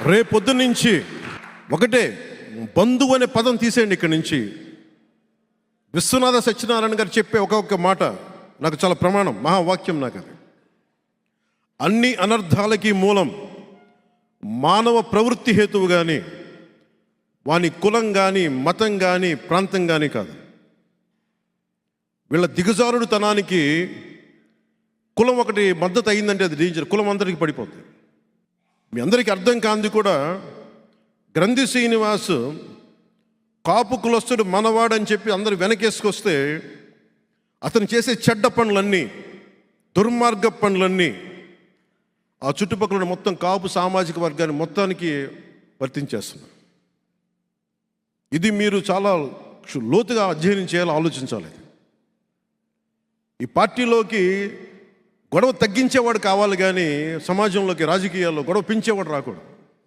రేపొద్దు నుంచి ఒకటే, బంధువు అనే పదం తీసేయండి ఇక్కడి నుంచి. విశ్వనాథ సత్యనారాయణ గారు చెప్పే ఒక్కొక్క మాట నాకు చాలా ప్రమాణం, మహావాక్యం నాకు అది. అన్ని అనర్థాలకి మూలం మానవ ప్రవృత్తి హేతువు కానీ, వాని కులం కానీ, మతం కానీ, ప్రాంతం కానీ కాదు. వీళ్ళ దిగజారుడు తనానికి కులం ఒకటి మద్దతు అయిందంటే అది డేంజర్. కులం అందరికీ పడిపోతుంది. మీ అందరికీ అర్థం కాంది కూడా, గ్రంథి శ్రీనివాస్ కాపు కులస్తుడు మనవాడని చెప్పి అందరు వెనకేసుకొస్తే అతను చేసే చెడ్డ పనులన్నీ, దుర్మార్గ పనులన్నీ ఆ చుట్టుపక్కల మొత్తం కాపు సామాజిక వర్గాన్ని మొత్తానికి వర్తించేస్తున్నారు. ఇది మీరు చాలా లోతుగా అధ్యయనం చేయాలి, ఆలోచించాలి. ఈ పార్టీలోకి గొడవ తగ్గించేవాడు కావాలి కానీ సమాజంలోకి, రాజకీయాల్లో గొడవ పెంచేవాడు రాకూడదు.